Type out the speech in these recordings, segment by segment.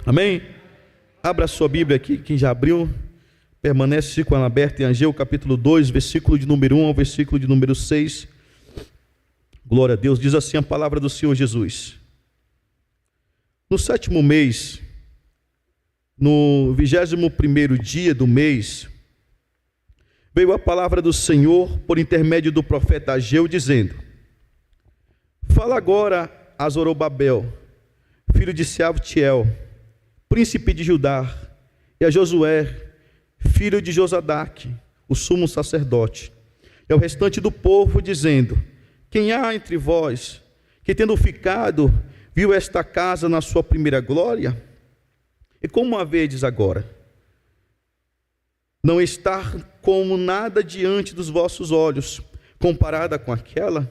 Amém? Abra a sua Bíblia aqui, quem já abriu, permanece com ela aberta em Ageu capítulo 2, versículo de número 1 ao versículo de número 6. Glória a Deus, diz assim a palavra do Senhor Jesus. No 7º mês, no 21º dia do mês, veio a palavra do Senhor por intermédio do profeta Ageu, dizendo: fala agora a Zorobabel, filho de Sealtiel, príncipe de Judá, e a Josué, filho de Josadaque, o sumo sacerdote, e ao restante do povo, dizendo: quem há entre vós que, tendo ficado, viu esta casa na sua primeira glória? E como a vedes agora? Não está como nada diante dos vossos olhos, comparada com aquela?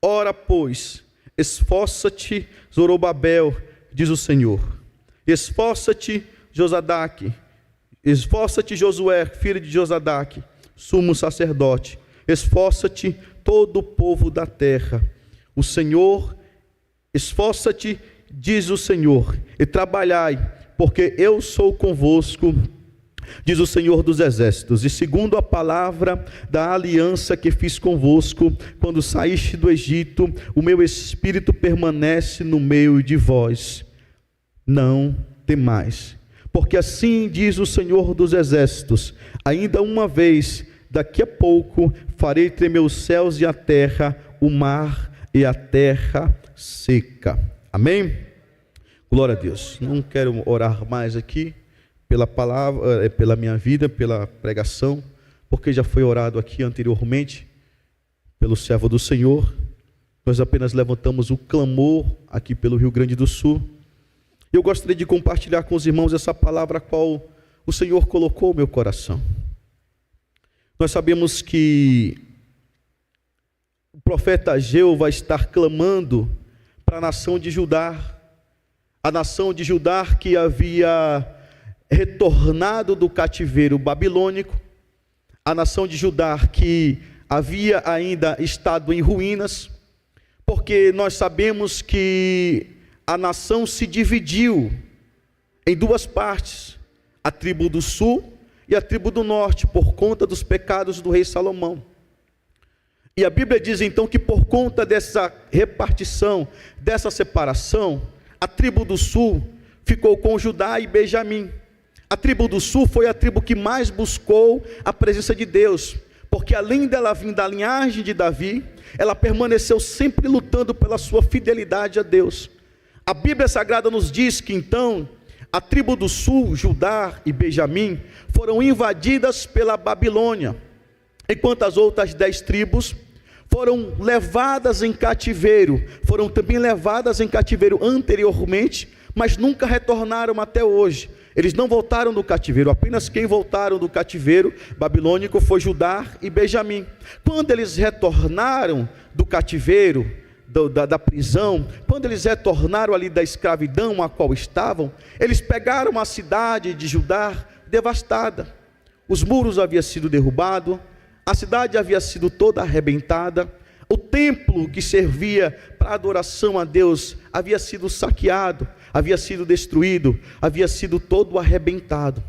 Ora, pois, esforça-te, Zorobabel, diz o Senhor. Esforça-te, Josadaque. Esforça-te, Josué, filho de Josadaque, sumo sacerdote. Esforça-te, todo o povo da terra. O Senhor, esforça-te, diz o Senhor, e trabalhai, porque eu sou convosco, diz o Senhor dos exércitos, e segundo a palavra da aliança que fiz convosco, quando saíste do Egito, o meu espírito permanece no meio de vós. Não temais, porque assim diz o Senhor dos exércitos: ainda uma vez, daqui a pouco, farei tremer os céus e a terra, o mar e a terra seca. Amém? Glória a Deus. Não quero orar mais aqui pela palavra, pela minha vida, pela pregação, porque já foi orado aqui anteriormente pelo servo do Senhor. Nós apenas levantamos o clamor aqui pelo Rio Grande do Sul. Eu gostaria de compartilhar com os irmãos essa palavra a qual o Senhor colocou no meu coração. Nós sabemos que o profeta Ageu vai estar clamando para a nação de Judá, a nação de Judá que havia retornado do cativeiro babilônico, a nação de Judá que havia ainda estado em ruínas, porque nós sabemos que a nação se dividiu em duas partes, a tribo do sul e a tribo do norte, por conta dos pecados do rei Salomão. E a Bíblia diz então que por conta dessa repartição, dessa separação, a tribo do sul ficou com Judá e Benjamim. A tribo do sul foi a tribo que mais buscou a presença de Deus, porque além dela vir da linhagem de Davi, ela permaneceu sempre lutando pela sua fidelidade a Deus. A Bíblia Sagrada nos diz que então a tribo do sul, Judá e Benjamim, foram invadidas pela Babilônia, enquanto as outras 10 tribos foram levadas em cativeiro, foram também levadas em cativeiro anteriormente, mas nunca retornaram até hoje. Eles não voltaram do cativeiro, apenas quem voltaram do cativeiro babilônico foi Judá e Benjamim. Quando eles retornaram do cativeiro, da prisão, quando eles retornaram ali da escravidão a qual estavam, eles pegaram a cidade de Judá devastada. Os muros haviam sido derrubados, a cidade havia sido toda arrebentada, o templo que servia para adoração a Deus havia sido saqueado, havia sido destruído, havia sido todo arrebentado.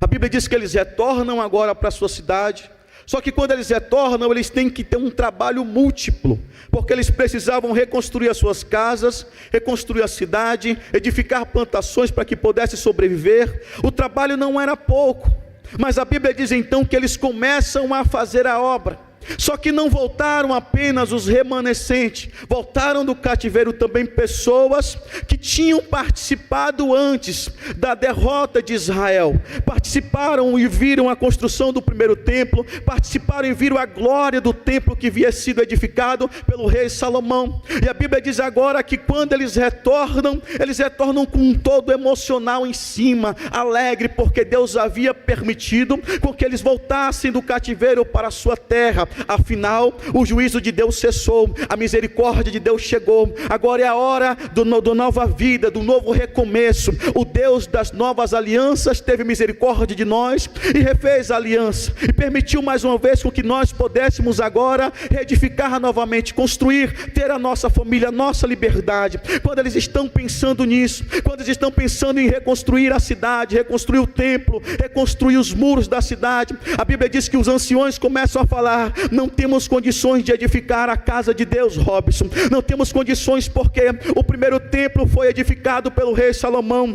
A Bíblia diz que eles retornam agora para a sua cidade. Só que quando eles retornam, eles têm que ter um trabalho múltiplo, porque eles precisavam reconstruir as suas casas, reconstruir a cidade, edificar plantações para que pudesse sobreviver. O trabalho não era pouco, mas a Bíblia diz então que eles começam a fazer a obra. Só que não voltaram apenas os remanescentes, voltaram do cativeiro também pessoas que tinham participado antes da derrota de Israel, participaram e viram a construção do primeiro templo, participaram e viram a glória do templo que havia sido edificado pelo rei Salomão. E a Bíblia diz agora que quando eles retornam com um todo emocional em cima, alegre, porque Deus havia permitido com que eles voltassem do cativeiro para a sua terra. Afinal, o juízo de Deus cessou, a misericórdia de Deus chegou. Agora é a hora do nova vida, do novo recomeço. O Deus das novas alianças teve misericórdia de nós e refez a aliança, e permitiu mais uma vez com que nós pudéssemos agora reedificar novamente, construir, ter a nossa família, a nossa liberdade. Quando eles estão pensando nisso, quando eles estão pensando em reconstruir a cidade, reconstruir o templo, reconstruir os muros da cidade, a Bíblia diz que os anciões começam a falar: não temos condições de edificar a casa de Deus, Robson, não temos condições, porque o primeiro templo foi edificado pelo rei Salomão.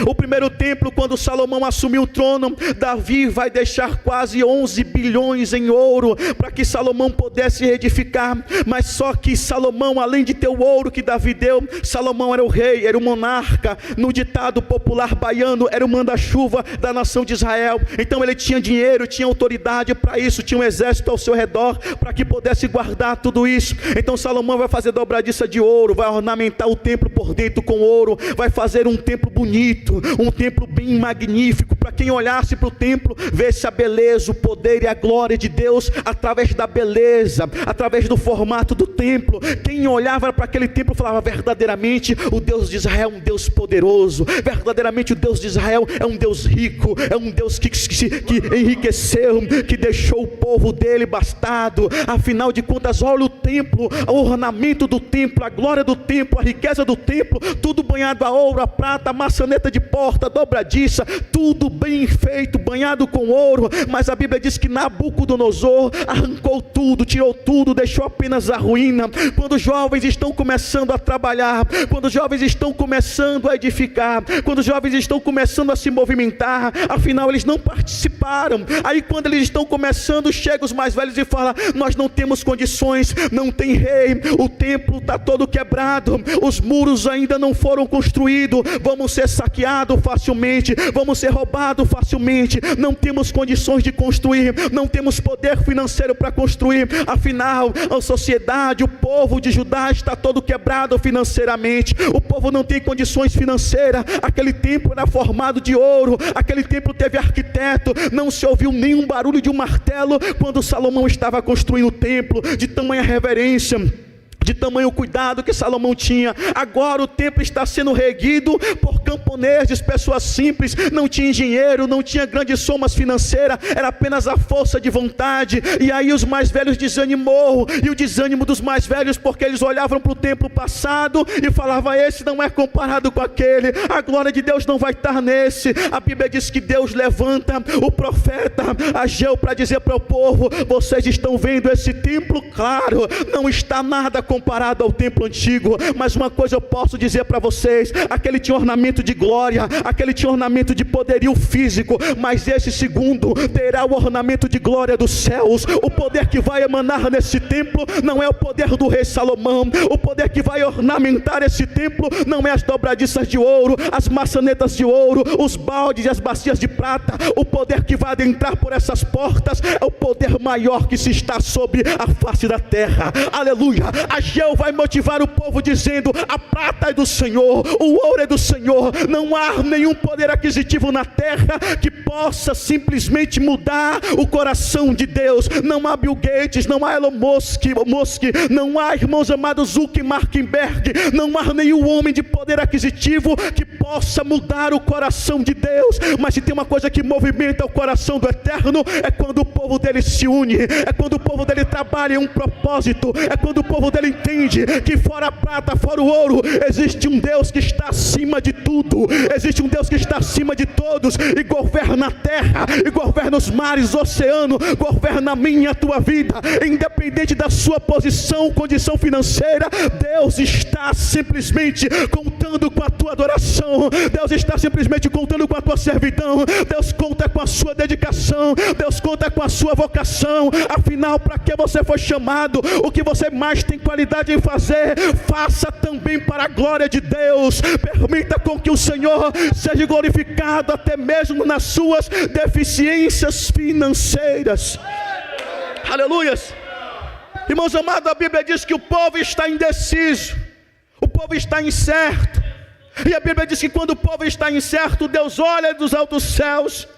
O primeiro templo, quando Salomão assumiu o trono, Davi vai deixar quase 11 bilhões em ouro para que Salomão pudesse edificar. Mas só que Salomão, além de ter o ouro que Davi deu, Salomão era o rei, era o monarca. No ditado popular baiano, era o manda-chuva da nação de Israel. Então ele tinha dinheiro, tinha autoridade para isso, tinha um exército ao seu redor para que pudesse guardar tudo isso. Então Salomão vai fazer dobradiça de ouro, vai ornamentar o templo por dentro com ouro, vai fazer um templo bonito, um templo bem magnífico, para quem olhasse para o templo, vesse a beleza, o poder e a glória de Deus, através da beleza, através do formato do templo. Quem olhava para aquele templo falava: verdadeiramente o Deus de Israel é um Deus poderoso, verdadeiramente o Deus de Israel é um Deus rico, é um Deus que enriqueceu, que deixou o povo dele bastado. Afinal de contas, olha o templo, o ornamento do templo, a glória do templo, a riqueza do templo, tudo banhado a ouro, a prata, a maçaneta de porta, dobradiça, tudo bem feito, banhado com ouro. Mas a Bíblia diz que Nabucodonosor arrancou tudo, tirou tudo, deixou apenas a ruína. Quando os jovens estão começando a trabalhar, quando os jovens estão começando a edificar, quando os jovens estão começando a se movimentar, afinal eles não participaram. Aí quando eles estão começando, chegam os mais velhos e falam: nós não temos condições, não tem rei, o templo está todo quebrado, os muros ainda não foram construídos, vamos ser saqueados facilmente, vamos ser roubados facilmente, não temos condições de construir, não temos poder financeiro para construir. Afinal, a sociedade, o povo de Judá está todo quebrado financeiramente, o povo não tem condições financeiras. Aquele templo era formado de ouro, aquele templo teve arquiteto, não se ouviu nenhum barulho de um martelo quando Salomão estava construindo o templo, de tamanha reverência, de tamanho cuidado que Salomão tinha. Agora o templo está sendo reerguido por camponeses, pessoas simples, não tinha engenheiro, não tinha grandes somas financeiras, era apenas a força de vontade. E aí os mais velhos desanimou, e o desânimo dos mais velhos, porque eles olhavam para o templo passado e falavam: esse não é comparado com aquele, a glória de Deus não vai estar nesse. A Bíblia diz que Deus levanta o profeta Ageu para dizer para o povo: vocês estão vendo esse templo? Claro, não está nada comparado ao templo antigo, mas uma coisa eu posso dizer para vocês: aquele tinha ornamento de glória, aquele tinha ornamento de poderio físico, mas esse segundo terá o ornamento de glória dos céus. O poder que vai emanar nesse templo não é o poder do rei Salomão, o poder que vai ornamentar esse templo não é as dobradiças de ouro, as maçanetas de ouro, os baldes e as bacias de prata. O poder que vai adentrar por essas portas é o poder maior que se está sobre a face da terra. Aleluia! Ageu vai motivar o povo dizendo: a prata é do Senhor, o ouro é do Senhor. Não há nenhum poder aquisitivo na terra que possa simplesmente mudar o coração de Deus. Não há Bill Gates, não há Elon Musk, não há, irmãos amados, Zuckerberg, não há nenhum homem de poder aquisitivo que possa mudar o coração de Deus. Mas se tem uma coisa que movimenta o coração do Eterno, é quando o povo dele se une, é quando o povo dele trabalha em um propósito, é quando o povo dele entende que fora a prata, fora o ouro, existe um Deus que está acima de tudo, existe um Deus que está acima de todos e governa a terra, e governa os mares, o oceano, governa a minha e a tua vida, independente da sua posição, condição financeira. Deus está simplesmente contando com a tua adoração, Deus está simplesmente contando com a tua servidão, Deus conta com a sua dedicação, Deus conta com a sua vocação. Afinal, para que você foi chamado? O que você mais tem qualidade em fazer, faça também para a glória de Deus. Permita com que o Senhor seja glorificado até mesmo nas suas deficiências financeiras. Aleluias. Irmãos amados, a Bíblia diz que o povo está indeciso, o povo está incerto, e a Bíblia diz que quando o povo está incerto, Deus olha dos altos céus.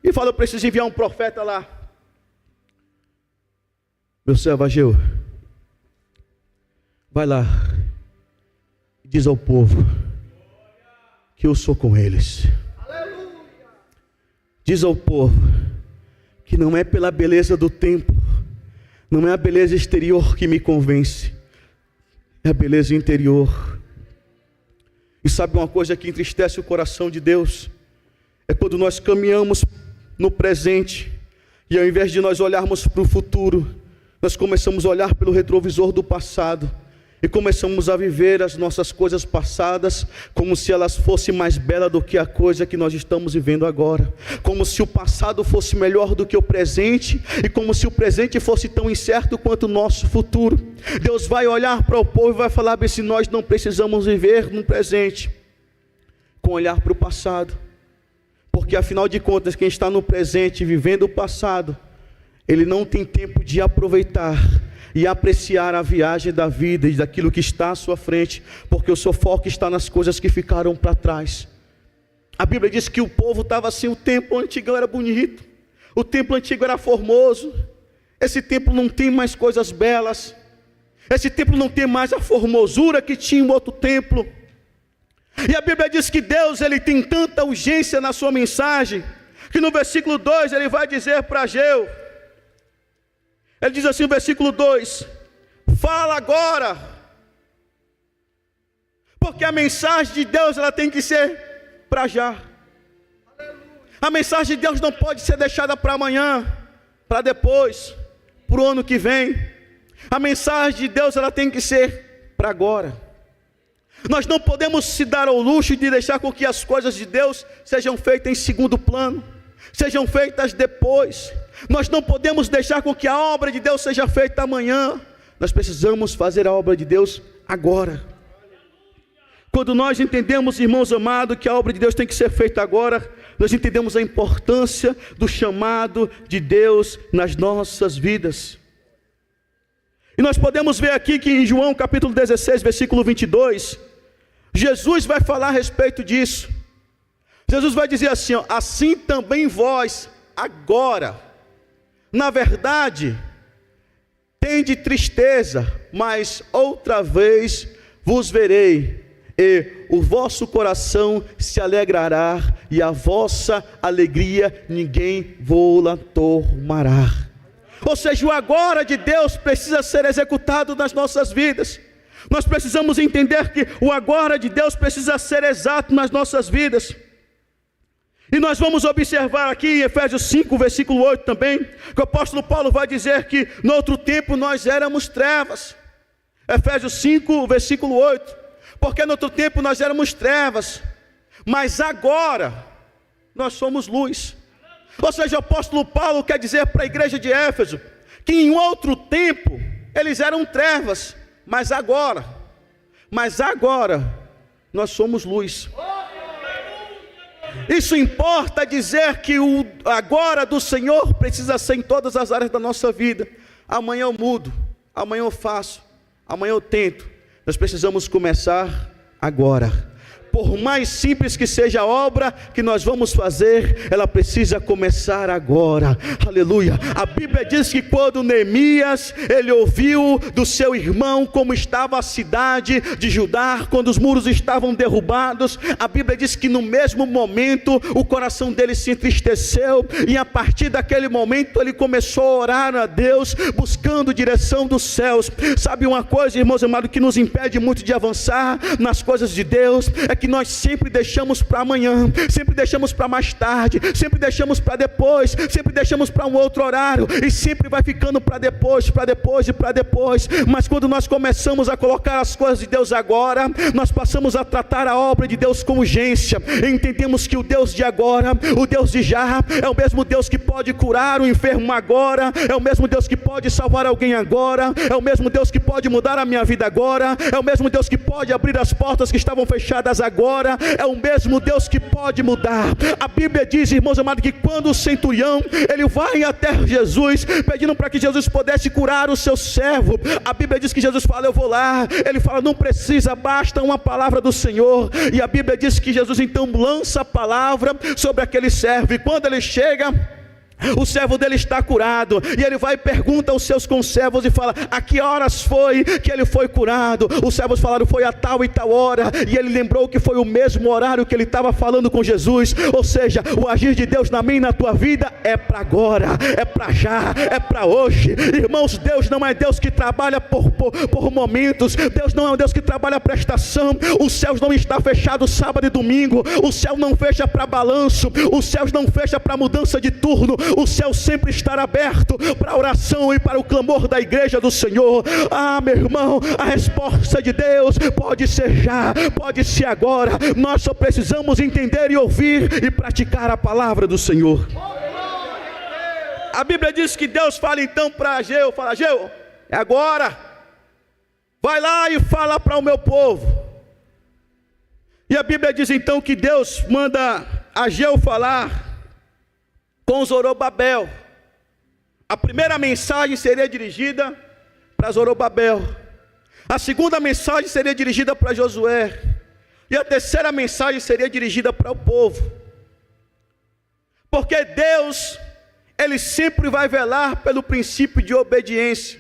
E fala: eu preciso enviar um profeta lá. Meu servo Ageu, vai lá, diz ao povo que eu sou com eles. Diz ao povo que não é pela beleza do templo, não é a beleza exterior que me convence, é a beleza interior. E sabe uma coisa que entristece o coração de Deus? É quando nós caminhamos no presente e ao invés de nós olharmos para o futuro, nós começamos a olhar pelo retrovisor do passado e começamos a viver as nossas coisas passadas como se elas fossem mais belas do que a coisa que nós estamos vivendo agora, como se o passado fosse melhor do que o presente e como se o presente fosse tão incerto quanto o nosso futuro. Deus vai olhar para o povo e vai falar bem, se nós não precisamos viver no presente com olhar para o passado, porque afinal de contas quem está no presente vivendo o passado, ele não tem tempo de aproveitar e apreciar a viagem da vida e daquilo que está à sua frente, porque o seu foco está nas coisas que ficaram para trás. A Bíblia diz que o povo estava assim, o templo antigo era bonito, o templo antigo era formoso, esse templo não tem mais coisas belas, esse templo não tem mais a formosura que tinha o outro templo. E a Bíblia diz que Deus, ele tem tanta urgência na sua mensagem, que no versículo 2 ele vai dizer para Ageu, ele diz assim no versículo 2, fala agora, porque a mensagem de Deus ela tem que ser para já. A mensagem de Deus não pode ser deixada para amanhã, para depois, para o ano que vem. A mensagem de Deus ela tem que ser para agora. Nós não podemos se dar ao luxo de deixar com que as coisas de Deus sejam feitas em segundo plano, sejam feitas depois. Nós não podemos deixar com que a obra de Deus seja feita amanhã. Nós precisamos fazer a obra de Deus agora. Quando nós entendemos, irmãos amados, que a obra de Deus tem que ser feita agora, nós entendemos a importância do chamado de Deus nas nossas vidas. E nós podemos ver aqui que em João capítulo 16, versículo 22, Jesus vai falar a respeito disso. Jesus vai dizer assim, ó, assim também vós agora, na verdade, tende tristeza, mas outra vez vos verei, e o vosso coração se alegrará, e a vossa alegria ninguém vô-la tomará. Ou seja, o agora de Deus precisa ser executado nas nossas vidas. Nós precisamos entender que o agora de Deus precisa ser exato nas nossas vidas. E nós vamos observar aqui em Efésios 5, versículo 8 também, que o apóstolo Paulo vai dizer que no outro tempo nós éramos trevas. Efésios 5, versículo 8, porque no outro tempo nós éramos trevas, mas agora nós somos luz. Ou seja, o apóstolo Paulo quer dizer para a igreja de Éfeso, que em outro tempo eles eram trevas, mas agora nós somos luz. Isso importa dizer que o agora do Senhor precisa ser em todas as áreas da nossa vida. Amanhã eu mudo, amanhã eu faço, amanhã eu tento. Nós precisamos começar agora. Por mais simples que seja a obra que nós vamos fazer, ela precisa começar agora. Aleluia. A Bíblia diz que quando Neemias, ele ouviu do seu irmão como estava a cidade de Judá, quando os muros estavam derrubados, a Bíblia diz que no mesmo momento o coração dele se entristeceu, e a partir daquele momento ele começou a orar a Deus, buscando direção dos céus. Sabe uma coisa, irmãos amados, que nos impede muito de avançar nas coisas de Deus, é que nós sempre deixamos para amanhã, sempre deixamos para mais tarde, sempre deixamos para depois, sempre deixamos para um outro horário, e sempre vai ficando para depois, para depois e para depois. Mas quando nós começamos a colocar as coisas de Deus agora, nós passamos a tratar a obra de Deus com urgência, e entendemos que o Deus de agora, o Deus de já, é o mesmo Deus que pode curar o enfermo agora, é o mesmo Deus que pode salvar alguém agora, é o mesmo Deus que pode mudar a minha vida agora, é o mesmo Deus que pode abrir as portas que estavam fechadas agora, é o mesmo Deus que pode mudar. A Bíblia diz, irmãos amados, que quando o centurião ele vai até Jesus, pedindo para que Jesus pudesse curar o seu servo, a Bíblia diz que Jesus fala, eu vou lá. Ele fala, não precisa, basta uma palavra do Senhor. E a Bíblia diz que Jesus então lança a palavra sobre aquele servo, e quando ele chega, O servo dele está curado, e ele vai e pergunta aos seus conservos e fala: a que horas foi que ele foi curado? Os servos falaram: foi a tal e tal hora. E ele lembrou que foi o mesmo horário que ele estava falando com Jesus. Ou seja, o agir de Deus na minha e na tua vida é para agora, é para já, é para hoje. Irmãos, Deus não é Deus que trabalha por momentos. Deus não é um Deus que trabalha para estação. Os céus não estão fechados sábado e domingo. O céu não fecha para balanço. Os céus não fecha para mudança de turno. O céu sempre estará aberto para a oração e para o clamor da igreja do Senhor. Ah, meu irmão, a resposta de Deus pode ser já, pode ser agora. Nós só precisamos entender e ouvir e praticar a palavra do Senhor. A Bíblia diz que Deus fala então para Ageu, fala: Ageu, é agora, vai lá e fala para o meu povo. E a Bíblia diz então que Deus manda Ageu falar com Zorobabel. A primeira mensagem seria dirigida para Zorobabel, a segunda mensagem seria dirigida para Josué, e a terceira mensagem seria dirigida para o povo. Porque Deus, Ele sempre vai velar pelo princípio de obediência,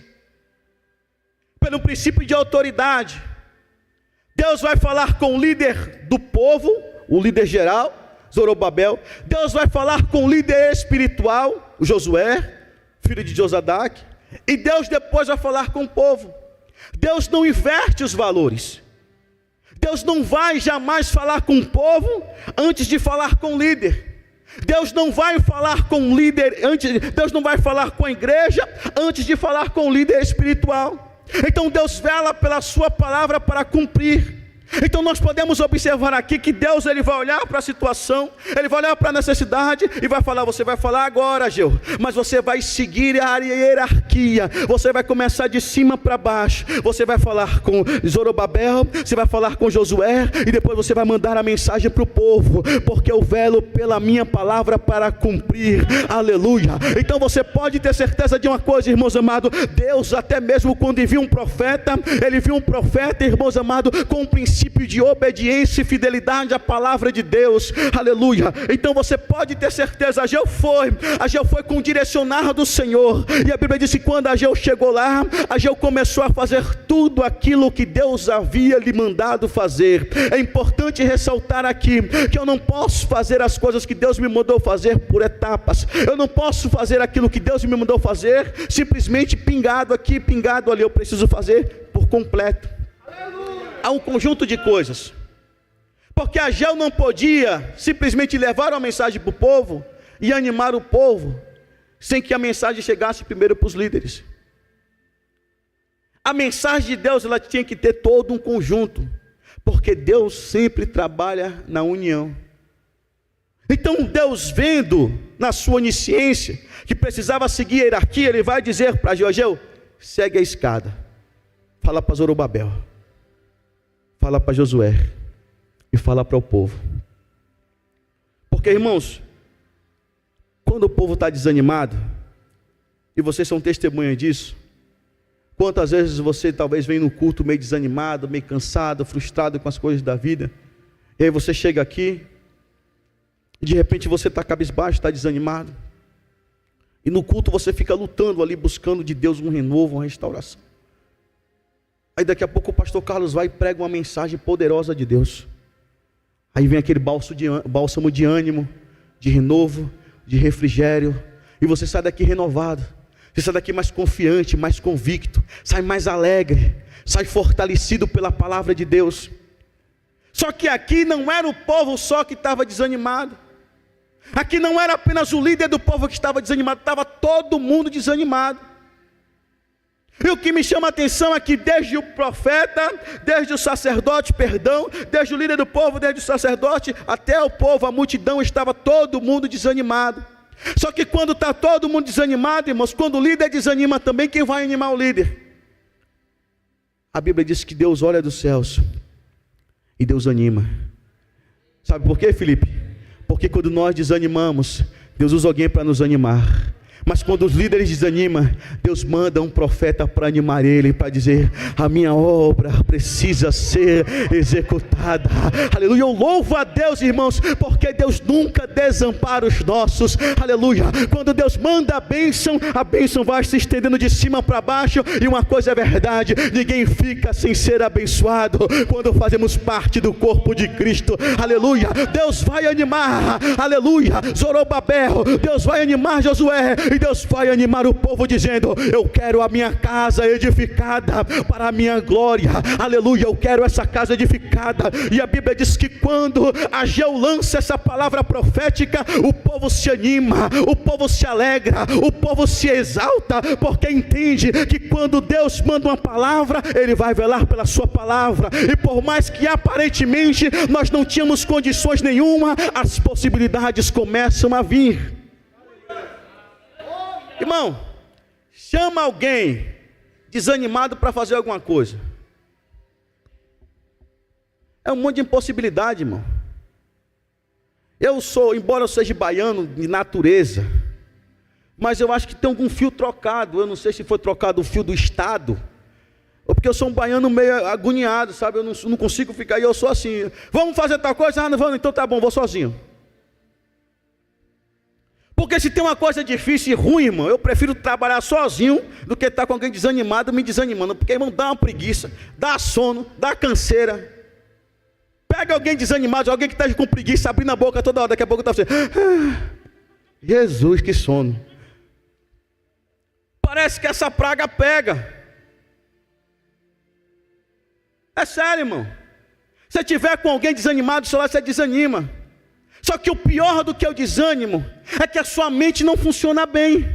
pelo princípio de autoridade. Deus vai falar com o líder do povo, o líder geral, Zorobabel. Deus vai falar com o líder espiritual, Josué, filho de Josadaque. E Deus depois vai falar com o povo. Deus não inverte os valores. Deus não vai jamais falar com o povo antes de falar com o líder. Deus não vai falar com o líder Deus não vai falar com a igreja antes de falar com o líder espiritual. Então Deus vela pela sua palavra para cumprir. Então nós podemos observar aqui que Deus, Ele vai olhar para a situação, Ele vai olhar para a necessidade e vai falar: você vai falar agora, Ageu, mas você vai seguir a hierarquia, você vai começar de cima para baixo. Você vai falar com Zorobabel, você vai falar com Josué, e depois você vai mandar a mensagem para o povo, porque eu velo pela minha palavra para cumprir. Aleluia. Então você pode ter certeza de uma coisa, irmãos amados: Deus, até mesmo quando viu um profeta, Ele viu um profeta, irmãos amados, com um princípio de obediência e fidelidade à palavra de Deus. Aleluia. Então você pode ter certeza, Ageu foi com o direcionar do Senhor. E a Bíblia diz que quando Ageu chegou lá, Ageu começou a fazer tudo aquilo que Deus havia lhe mandado fazer. É importante ressaltar aqui que eu não posso fazer as coisas que Deus me mandou fazer por etapas. Eu não posso fazer aquilo que Deus me mandou fazer simplesmente pingado aqui, pingado ali. Eu preciso fazer por completo. Há um conjunto de coisas, porque Ageu não podia simplesmente levar uma mensagem para o povo e animar o povo, sem que a mensagem chegasse primeiro para os líderes. A mensagem de Deus, ela tinha que ter todo um conjunto, porque Deus sempre trabalha na união. Então Deus, vendo na sua onisciência que precisava seguir a hierarquia, Ele vai dizer para Ageu: segue a escada, fala para Zorobabel, fala para Josué e fala para o povo. Porque, irmãos, quando o povo está desanimado, e vocês são testemunhas disso, quantas vezes você talvez vem no culto meio desanimado, meio cansado, frustrado com as coisas da vida, e aí você chega aqui e de repente você está cabisbaixo, está desanimado, e no culto você fica lutando ali, buscando de Deus um renovo, uma restauração. Aí daqui a pouco o pastor Carlos vai e prega uma mensagem poderosa de Deus. Aí vem aquele bálsamo de ânimo, de renovo, de refrigério, e você sai daqui renovado. Você sai daqui mais confiante, mais convicto, sai mais alegre, sai fortalecido pela palavra de Deus. Só que aqui não era o povo só que estava desanimado. Aqui não era apenas o líder do povo que estava desanimado, estava todo mundo desanimado. E o que me chama a atenção é que desde o profeta, desde o sacerdote, desde o líder do povo, desde o sacerdote, até o povo, a multidão, estava todo mundo desanimado. Só que quando está todo mundo desanimado, irmãos, quando o líder desanima também, quem vai animar o líder? A Bíblia diz que Deus olha dos céus e Deus anima. Sabe por quê, Felipe? Porque quando nós desanimamos, Deus usa alguém para nos animar. Mas quando os líderes desanimam, Deus manda um profeta para animar ele, para dizer: a minha obra precisa ser executada. Aleluia, eu louvo a Deus, irmãos, porque Deus nunca desampara os nossos. Aleluia, quando Deus manda a bênção vai se estendendo de cima para baixo. E uma coisa é verdade: ninguém fica sem ser abençoado quando fazemos parte do corpo de Cristo. Aleluia, Deus vai animar, aleluia, Zorobabel, Deus vai animar Josué, e Deus vai animar o povo dizendo: eu quero a minha casa edificada para a minha glória. Aleluia, eu quero essa casa edificada. E a Bíblia diz que quando Ageu lança essa palavra profética, o povo se anima, o povo se alegra, o povo se exalta, porque entende que quando Deus manda uma palavra, Ele vai velar pela sua palavra. E por mais que aparentemente nós não tínhamos condições nenhuma, as possibilidades começam a vir. Irmão, chama alguém desanimado para fazer alguma coisa. É um monte de impossibilidade, irmão. Embora eu seja baiano de natureza, mas eu acho que tem algum fio trocado. Eu não sei se foi trocado o fio do estado, ou porque eu sou um baiano meio agoniado, sabe? Eu não consigo ficar, e eu sou assim: vamos fazer tal coisa? Ah, não vamos, então tá bom, vou sozinho. Porque se tem uma coisa difícil e ruim, irmão, eu prefiro trabalhar sozinho do que estar com alguém desanimado, me desanimando. Porque, irmão, dá uma preguiça, dá sono, dá canseira. Pega alguém desanimado, alguém que está com preguiça, abrindo a boca toda hora, daqui a pouco está assim: Jesus, que sono. Parece que essa praga pega. É sério, irmão. Se tiver com alguém desanimado, sei lá, você desanima. Só que o pior do que o desânimo é que a sua mente não funciona bem.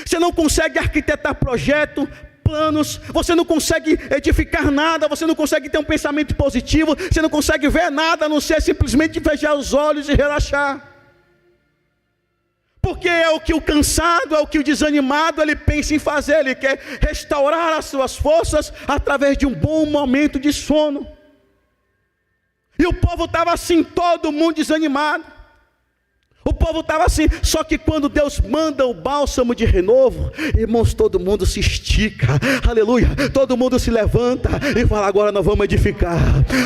Você não consegue arquitetar projeto, planos, você não consegue edificar nada, você não consegue ter um pensamento positivo, você não consegue ver nada a não ser simplesmente fechar os olhos e relaxar. Porque é o que o cansado, é o que o desanimado ele pensa em fazer. Ele quer restaurar as suas forças através de um bom momento de sono. E o povo estava assim, todo mundo desanimado. O povo estava assim, só que quando Deus manda o bálsamo de renovo, irmãos, todo mundo se estica, aleluia, todo mundo se levanta e fala: agora nós vamos edificar,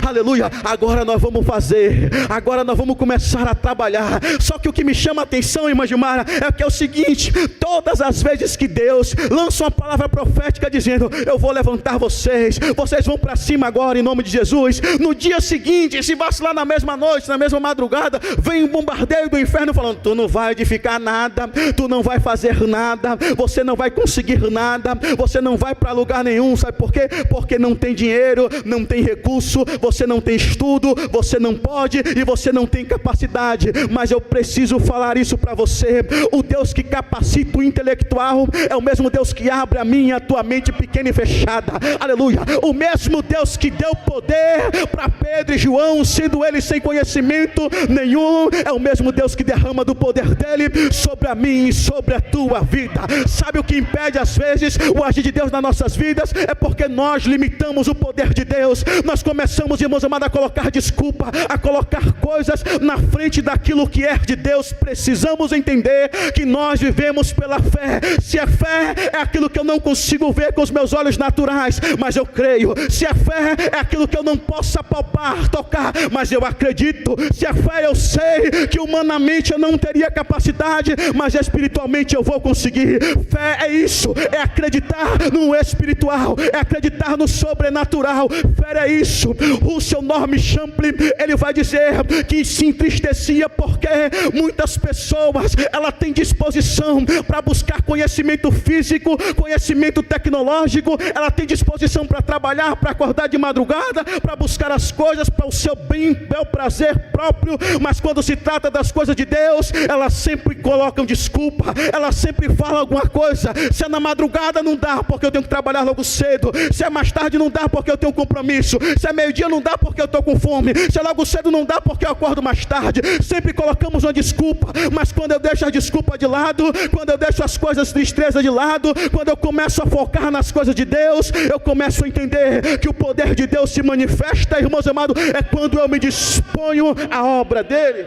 aleluia, agora nós vamos fazer, agora nós vamos começar a trabalhar. Só que o que me chama a atenção, irmã Gilmara, é que é o seguinte: todas as vezes que Deus lança uma palavra profética dizendo: eu vou levantar vocês vão para cima agora em nome de Jesus, no dia seguinte, se vacilar na mesma noite, na mesma madrugada, vem um bombardeio do inferno falando: tu não vai edificar nada, tu não vai fazer nada, você não vai conseguir nada, você não vai para lugar nenhum. Sabe por quê? Porque não tem dinheiro, não tem recurso, você não tem estudo, você não pode e você não tem capacidade. Mas eu preciso falar isso para você: o Deus que capacita o intelectual é o mesmo Deus que abre a minha e a tua mente pequena e fechada, aleluia. O mesmo Deus que deu poder para Pedro e João, sendo eles sem conhecimento nenhum, é o mesmo Deus que derrama do poder dele sobre a mim e sobre a tua vida. Sabe o que impede às vezes o agir de Deus nas nossas vidas? É porque nós limitamos o poder de Deus. Nós começamos, irmãos amados, a colocar desculpa, a colocar coisas na frente daquilo que é de Deus. Precisamos entender que nós vivemos pela fé. Se a fé é aquilo que eu não consigo ver com os meus olhos naturais, mas eu creio. Se a fé é aquilo que eu não posso apalpar, tocar, mas eu acredito. Se a fé, eu sei que humanamente eu não teria capacidade, mas espiritualmente eu vou conseguir. Fé é isso, é acreditar no espiritual, é acreditar no sobrenatural. Fé é isso. O seu Norman Champlin, ele vai dizer que se entristecia porque muitas pessoas, ela tem disposição para buscar conhecimento físico, conhecimento tecnológico, ela tem disposição para trabalhar, para acordar de madrugada, para buscar as coisas para o seu bem, bel prazer próprio, mas quando se trata das coisas de Deus, elas sempre colocam desculpa, elas sempre falam alguma coisa. Se é na madrugada não dá porque eu tenho que trabalhar logo cedo, se é mais tarde não dá porque eu tenho um compromisso, se é meio dia não dá porque eu estou com fome, se é logo cedo não dá porque eu acordo mais tarde. Sempre colocamos uma desculpa, mas quando eu deixo a desculpa de lado, quando eu deixo as coisas tristeza de lado, quando eu começo a focar nas coisas de Deus, eu começo a entender que o poder de Deus se manifesta, irmãos amados, é quando eu me disponho à obra dele.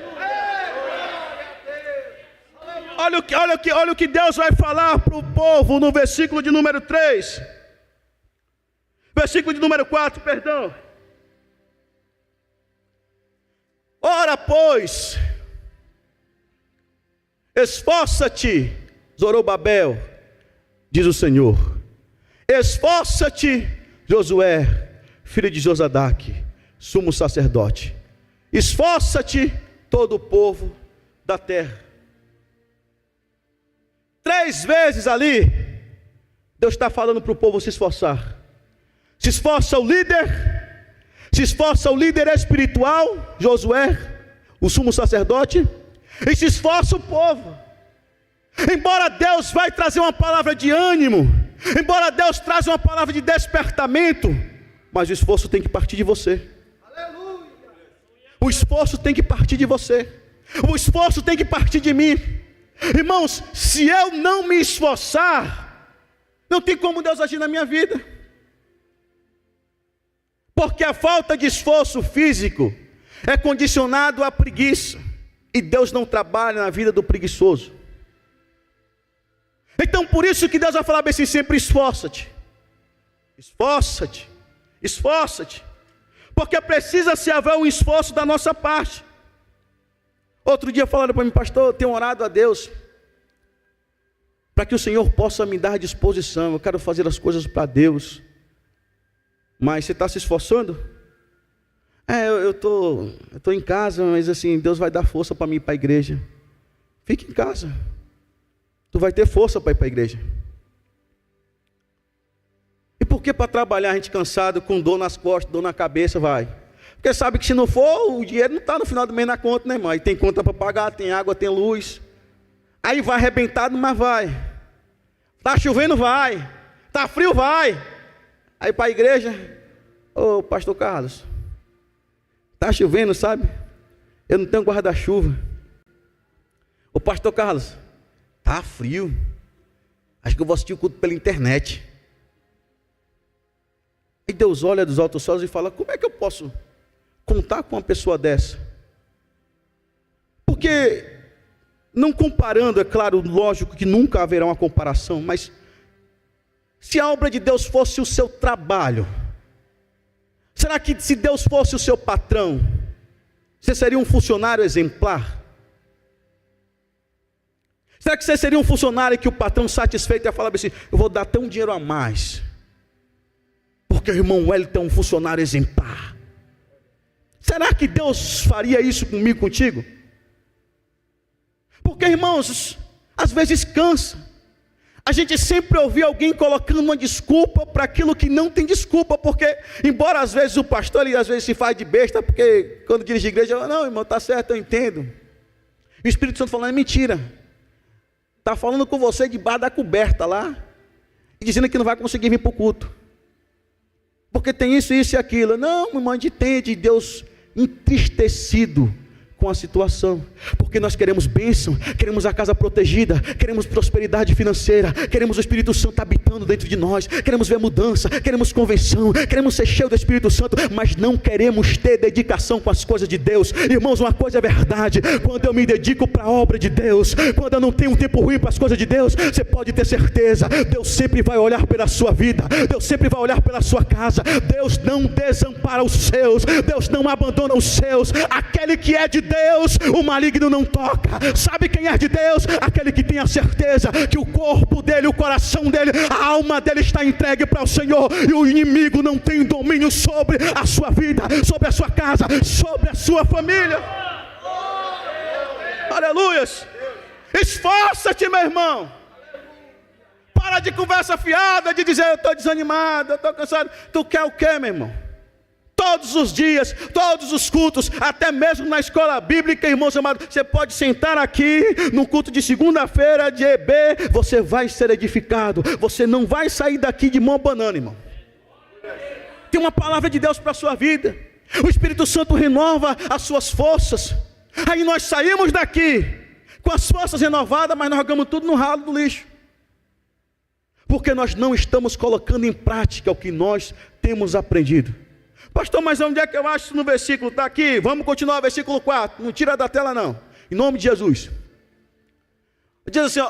Olha o que Deus vai falar para o povo no versículo de número 3. Versículo de número 4, perdão. Ora, pois, esforça-te, Zorobabel, diz o Senhor. Esforça-te, Josué, filho de Josadaque, sumo sacerdote. Esforça-te, todo o povo da terra. 3 vezes ali, Deus está falando para o povo se esforçar. Se esforça o líder, se esforça o líder espiritual, Josué, o sumo sacerdote, e se esforça o povo. Embora Deus vai trazer uma palavra de ânimo, embora Deus traga uma palavra de despertamento, mas o esforço tem que partir de você. Aleluia. O esforço tem que partir de você. O esforço tem que partir de mim. Irmãos, se eu não me esforçar, não tem como Deus agir na minha vida. Porque a falta de esforço físico é condicionado à preguiça, e Deus não trabalha na vida do preguiçoso. Então por isso que Deus vai falar bem assim sempre: esforça-te, esforça-te, esforça-te, porque precisa se haver um esforço da nossa parte. Outro dia falaram para mim: pastor, eu tenho orado a Deus para que o Senhor possa me dar disposição, eu quero fazer as coisas para Deus. Mas você está se esforçando? Eu estou em casa, mas assim, Deus vai dar força para mim ir para a igreja. Fique em casa, tu vai ter força para ir para a igreja. E por que para trabalhar a gente cansado, com dor nas costas, dor na cabeça, vai? Porque sabe que se não for, o dinheiro não está no final do mês na conta, né, irmão? E tem conta para pagar, tem água, tem luz. Aí vai arrebentado, mas vai. Está chovendo, vai. Está frio, vai. Aí para a igreja: ô pastor Carlos, está chovendo, sabe? Eu não tenho guarda-chuva. Ô pastor Carlos, está frio. Acho que eu vou assistir o culto pela internet. E Deus olha dos altos céus e fala: como é que eu posso contar com uma pessoa dessa? Porque, não comparando, é claro, lógico que nunca haverá uma comparação, mas se a obra de Deus fosse o seu trabalho, será que se Deus fosse o seu patrão, você seria um funcionário exemplar? Será que você seria um funcionário que o patrão satisfeito ia falar assim: eu vou dar até um dinheiro a mais, porque o irmão Wellington é um funcionário exemplar? Será que Deus faria isso comigo, contigo? Porque, irmãos, às vezes cansa a gente sempre ouvir alguém colocando uma desculpa para aquilo que não tem desculpa. Porque, embora às vezes o pastor, ele às vezes se faz de besta, porque quando dirige a igreja, fala: não, irmão, está certo, eu entendo. E o Espírito Santo falando: é mentira, está falando com você debaixo da coberta lá, e dizendo que não vai conseguir vir para o culto, porque tem isso, isso e aquilo. Não, irmão, a gente entende Deus entristecido com a situação, porque nós queremos bênção, queremos a casa protegida, queremos prosperidade financeira, queremos o Espírito Santo habitando dentro de nós, queremos ver mudança, queremos convenção, queremos ser cheios do Espírito Santo, mas não queremos ter dedicação com as coisas de Deus. Irmãos, uma coisa é verdade: quando eu me dedico para a obra de Deus, quando eu não tenho um tempo ruim para as coisas de Deus, você pode ter certeza, Deus sempre vai olhar pela sua vida, Deus sempre vai olhar pela sua casa. Deus não desampara os seus, Deus não abandona os seus. Aquele que é de Deus, o maligno não toca. Sabe quem é de Deus? Aquele que tem a certeza que o corpo dele, o coração dele, a alma dele está entregue para o Senhor, e o inimigo não tem domínio sobre a sua vida, sobre a sua casa, sobre a sua família. Aleluias. Esforça-te, meu irmão. Para de conversa fiada, de dizer: eu estou desanimado, eu estou cansado. Tu quer o quê, meu irmão? Todos os dias, todos os cultos, até mesmo na escola bíblica, irmãos amados, você pode sentar aqui no culto de segunda-feira de EB, você vai ser edificado, você não vai sair daqui de mão banana, irmão. Tem uma palavra de Deus para a sua vida, o Espírito Santo renova as suas forças. Aí nós saímos daqui com as forças renovadas, mas nós jogamos tudo no ralo do lixo, porque nós não estamos colocando em prática o que nós temos aprendido. Pastor, mas onde é que eu acho isso no versículo? Está aqui, vamos continuar, versículo 4, não tira da tela não, em nome de Jesus. Diz assim,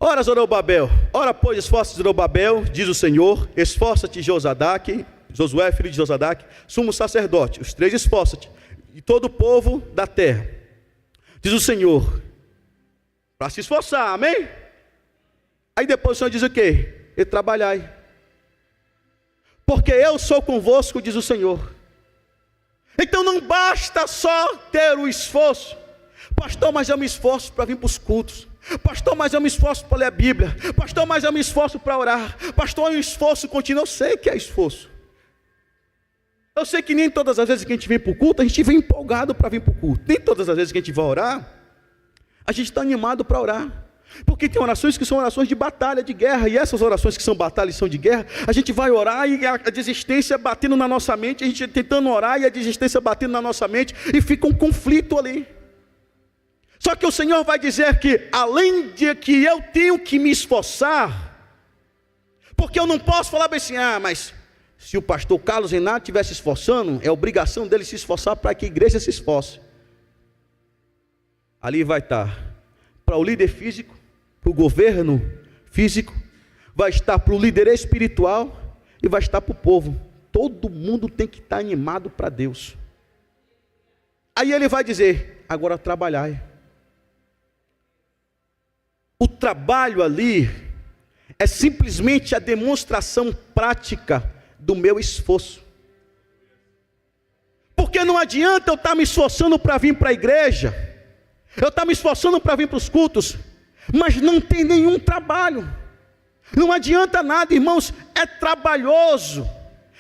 ora Zorobabel, ora pois esforça-te Zorobabel, diz o Senhor, esforça-te Josadaque, Josué, filho de Josadaque, sumo sacerdote, os três esforça-te, e todo o povo da terra, diz o Senhor, para se esforçar, amém? Aí depois o Senhor diz o quê? E trabalhai, porque eu sou convosco, diz o Senhor. Então não basta só ter o esforço, pastor, mas eu me esforço para vir para os cultos, pastor, mas eu me esforço para ler a Bíblia, pastor, mas eu me esforço para orar, pastor, é um esforço contínuo. Eu sei que é esforço, eu sei que nem todas as vezes que a gente vem para o culto, a gente vem empolgado para vir para o culto, nem todas as vezes que a gente vai orar, a gente está animado para orar, porque tem orações que são orações de batalha, de guerra, e essas orações que são batalhas e são de guerra, a gente vai orar e a desistência batendo na nossa mente, a gente tentando orar e a desistência batendo na nossa mente, e fica um conflito ali. Só que o Senhor vai dizer que, além de que eu tenho que me esforçar, porque eu não posso falar bem assim, mas se o pastor Carlos Renato estivesse se esforçando, é obrigação dele se esforçar para que a igreja se esforce. Ali vai estar para o líder físico, para o governo físico, vai estar para o líder espiritual e vai estar para o povo. Todo mundo tem que estar animado para Deus. Aí ele vai dizer, agora trabalhai. O trabalho ali é simplesmente a demonstração prática do meu esforço. Porque não adianta eu estar me esforçando para vir para a igreja, eu estar me esforçando para vir para os cultos, mas não tem nenhum trabalho. Não adianta nada, irmãos, é trabalhoso.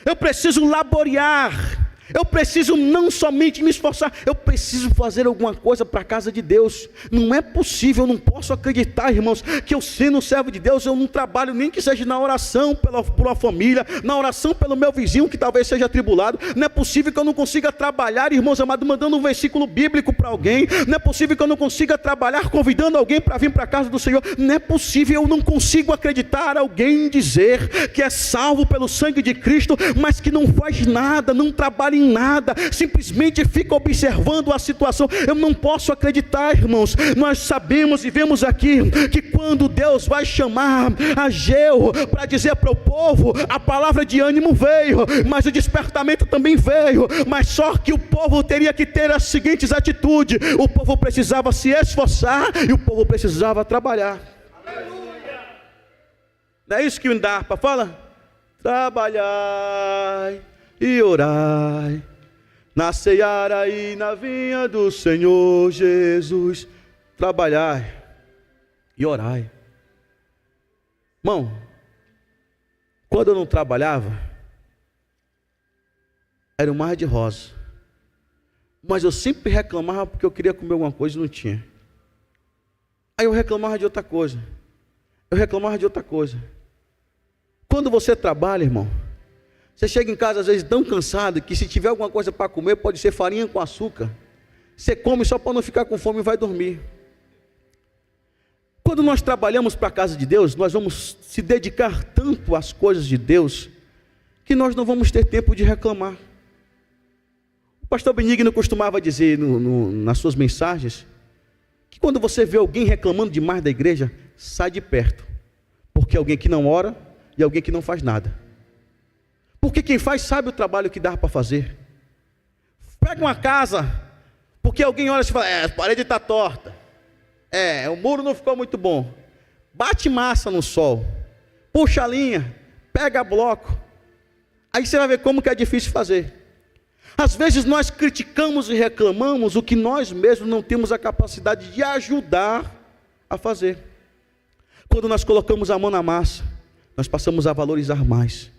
Eu preciso laborear, eu preciso não somente me esforçar, eu preciso fazer alguma coisa para a casa de Deus. Não é possível, eu não posso acreditar, irmãos, que eu sendo servo de Deus, eu não trabalho nem que seja na oração por uma família, na oração pelo meu vizinho que talvez seja atribulado. Não é possível que eu não consiga trabalhar, irmãos amados, mandando um versículo bíblico para alguém. Não é possível que eu não consiga trabalhar convidando alguém para vir para a casa do Senhor. Não é possível, eu não consigo acreditar alguém dizer que é salvo pelo sangue de Cristo, mas que não faz nada, não trabalha em nada, simplesmente fica observando a situação. Eu não posso acreditar, irmãos. Nós sabemos e vemos aqui que quando Deus vai chamar Ageu para dizer para o povo, a palavra de ânimo veio, mas o despertamento também veio, mas só que o povo teria que ter as seguintes atitudes: o povo precisava se esforçar e o povo precisava trabalhar. Aleluia. Não é isso que o Indarpa fala? Trabalhai e orai na seara e na vinha do Senhor Jesus. Trabalhai e orai. Irmão, quando eu não trabalhava, era um mar de rosa, mas eu sempre reclamava porque eu queria comer alguma coisa e não tinha. Aí eu reclamava de outra coisa, Quando você trabalha, irmão, você chega em casa às vezes tão cansado que se tiver alguma coisa para comer, pode ser farinha com açúcar. Você come só para não ficar com fome e vai dormir. Quando nós trabalhamos para a casa de Deus, nós vamos se dedicar tanto às coisas de Deus, que nós não vamos ter tempo de reclamar. O pastor Benigno costumava dizer nas suas mensagens, que quando você vê alguém reclamando demais da igreja, sai de perto, porque é alguém que não ora e alguém que não faz nada. Porque quem faz sabe o trabalho que dá para fazer. Pega uma casa, porque alguém olha e fala, a parede está torta, o muro não ficou muito bom. Bate massa no sol, puxa a linha, pega bloco, aí você vai ver como que é difícil fazer. Às vezes nós criticamos e reclamamos o que nós mesmos não temos a capacidade de ajudar a fazer. Quando nós colocamos a mão na massa, nós passamos a valorizar mais.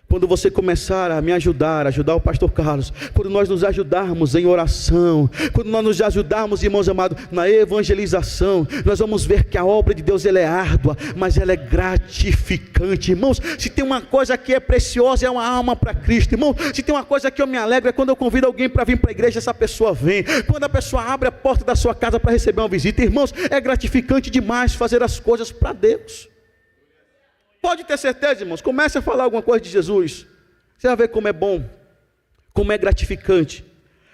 Quando você começar a me ajudar o pastor Carlos, quando nós nos ajudarmos em oração, quando nós nos ajudarmos, irmãos amados, na evangelização, nós vamos ver que a obra de Deus ela é árdua, mas ela é gratificante. Irmãos, se tem uma coisa que é preciosa, é uma alma para Cristo. Irmão, se tem uma coisa que eu me alegro, é quando eu convido alguém para vir para a igreja, essa pessoa vem. Quando a pessoa abre a porta da sua casa para receber uma visita, irmãos, é gratificante demais fazer as coisas para Deus. Pode ter certeza, irmãos, comece a falar alguma coisa de Jesus, você vai ver como é bom, como é gratificante.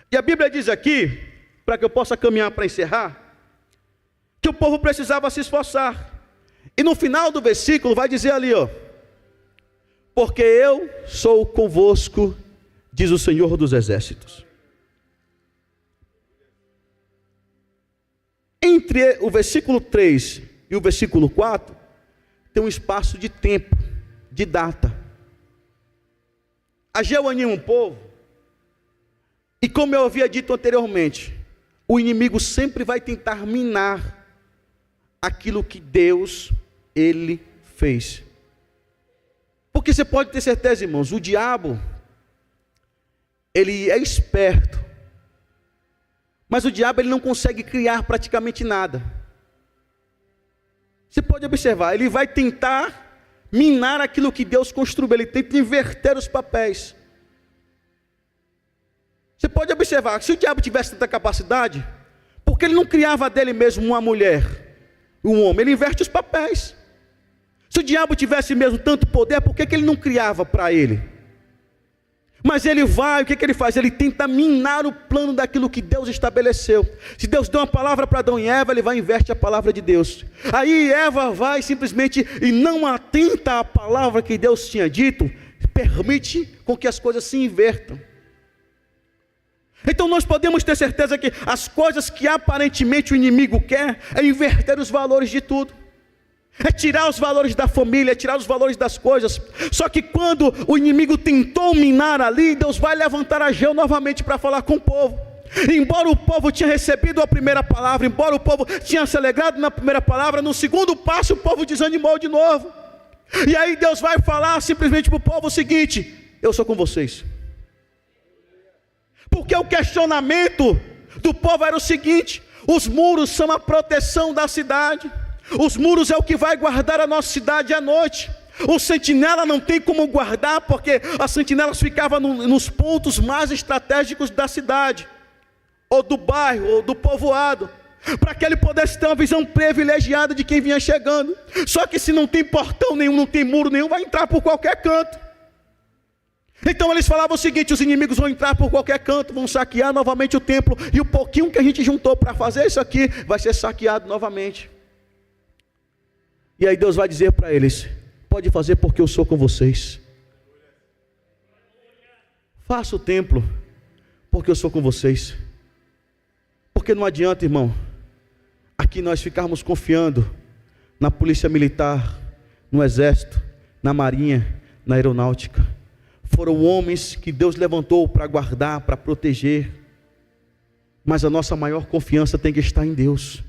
E a Bíblia diz aqui, para que eu possa caminhar para encerrar, que o povo precisava se esforçar. E no final do versículo vai dizer ali, ó: porque eu sou convosco, diz o Senhor dos Exércitos. Entre o versículo 3 e o versículo 4, tem um espaço de tempo, de data. Ageu anima o povo, e como eu havia dito anteriormente, o inimigo sempre vai tentar minar aquilo que Deus, Ele fez. Porque você pode ter certeza, irmãos, o diabo, ele é esperto, mas o diabo ele não consegue criar praticamente nada. Você pode observar, ele vai tentar minar aquilo que Deus construiu, ele tenta inverter os papéis. Você pode observar, se o diabo tivesse tanta capacidade, por que ele não criava dele mesmo uma mulher, um homem? Ele inverte os papéis. Se o diabo tivesse mesmo tanto poder, por que ele não criava para ele? Mas ele vai, o que ele faz? Ele tenta minar o plano daquilo que Deus estabeleceu. Se Deus deu uma palavra para Adão e Eva, ele vai e inverte a palavra de Deus. Aí Eva vai simplesmente e não atenta à palavra que Deus tinha dito, permite com que as coisas se invertam. Então nós podemos ter certeza que as coisas que aparentemente o inimigo quer é inverter os valores de tudo. É tirar os valores da família, é tirar os valores das coisas. Só que quando o inimigo tentou minar ali, Deus vai levantar Ageu novamente para falar com o povo. Embora o povo tinha recebido a primeira palavra, embora o povo tinha se alegrado na primeira palavra, no segundo passo o povo desanimou de novo. E aí Deus vai falar simplesmente para o povo o seguinte: eu sou com vocês. Porque o questionamento do povo era o seguinte: os muros são a proteção da cidade. Os muros é o que vai guardar a nossa cidade à noite. O sentinela não tem como guardar, porque as sentinelas ficavam nos pontos mais estratégicos da cidade, ou do bairro, ou do povoado, para que ele pudesse ter uma visão privilegiada de quem vinha chegando. Só que se não tem portão nenhum, não tem muro nenhum, vai entrar por qualquer canto. Então eles falavam o seguinte: os inimigos vão entrar por qualquer canto, vão saquear novamente o templo, e o pouquinho que a gente juntou para fazer isso aqui, vai ser saqueado novamente. E aí Deus vai dizer para eles: pode fazer porque eu sou com vocês. Faça o templo porque eu sou com vocês. Porque não adianta, irmão, aqui nós ficarmos confiando na polícia militar, no exército, na marinha, na aeronáutica. Foram homens que Deus levantou para guardar, para proteger. Mas a nossa maior confiança tem que estar em Deus.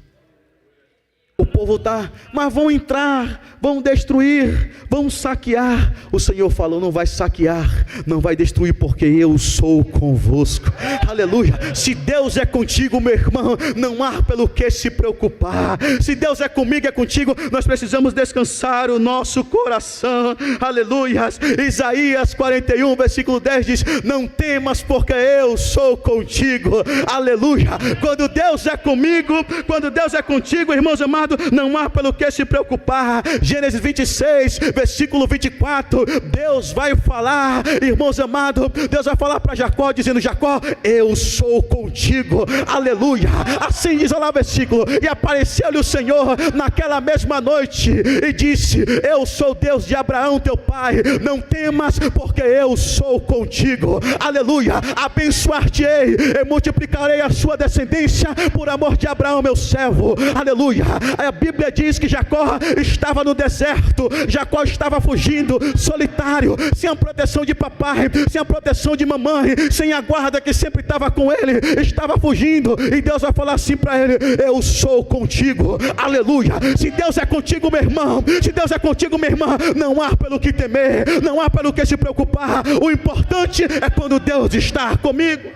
O povo está, mas vão entrar, vão destruir, vão saquear. O Senhor falou: não vai saquear, não vai destruir, porque eu sou convosco. Aleluia. Se Deus é contigo, meu irmão, não há pelo que se preocupar. Se Deus é comigo, é contigo, nós precisamos descansar o nosso coração. Aleluia. Isaías 41 versículo 10 diz: não temas, porque eu sou contigo. Aleluia. Quando Deus é comigo, quando Deus é contigo, irmãos amados, não há pelo que se preocupar. Gênesis 26 versículo 24, Deus vai falar, irmãos amados, Deus vai falar para Jacó, dizendo: Jacó, eu sou contigo. Aleluia. Assim diz lá o versículo: e apareceu-lhe o Senhor naquela mesma noite e disse: eu sou Deus de Abraão teu pai, não temas, porque eu sou contigo. Aleluia. Abençoar-te-ei e multiplicarei a sua descendência por amor de Abraão meu servo. Aleluia. A Bíblia diz que Jacó estava no deserto, Jacó estava fugindo, solitário, sem a proteção de papai, sem a proteção de mamãe, sem a guarda que sempre estava com ele, estava fugindo, e Deus vai falar assim para ele: eu sou contigo. Aleluia. Se Deus é contigo, meu irmão, se Deus é contigo, minha irmã, não há pelo que temer, não há pelo que se preocupar. O importante é quando Deus está comigo.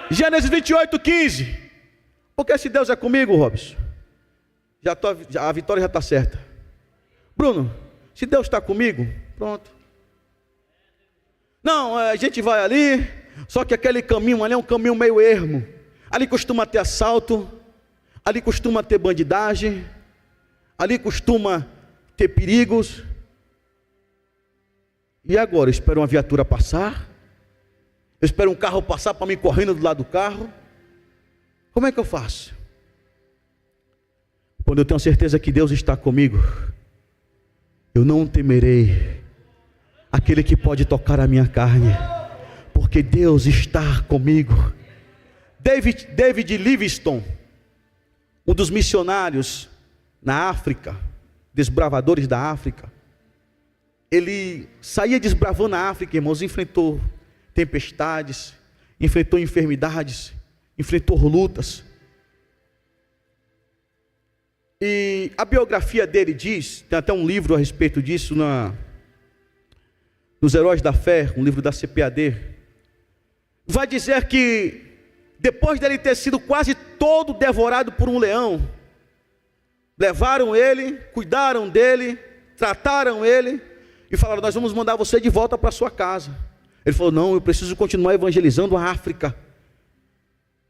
Gênesis 28:15. Porque se Deus é comigo, Robson, a vitória já está certa. Bruno, se Deus está comigo, pronto. Não, a gente vai ali, só que aquele caminho ali é um caminho meio ermo. Ali costuma ter assalto, ali costuma ter bandidagem, ali costuma ter perigos. E agora? Eu espero uma viatura passar, eu espero um carro passar para mim correndo do lado do carro. Como é que eu faço? Quando eu tenho certeza que Deus está comigo, eu não temerei aquele que pode tocar a minha carne, porque Deus está comigo. David Livingstone, um dos missionários na África, desbravadores da África, ele saía desbravando a África, irmãos, enfrentou tempestades, enfrentou enfermidades, enfrentou lutas. E a biografia dele diz, tem até um livro a respeito disso nos Heróis da Fé, um livro da CPAD, vai dizer que depois dele ter sido quase todo devorado por um leão, levaram ele, cuidaram dele, trataram ele e falaram: nós vamos mandar você de volta para sua casa. Ele falou: não, eu preciso continuar evangelizando a África.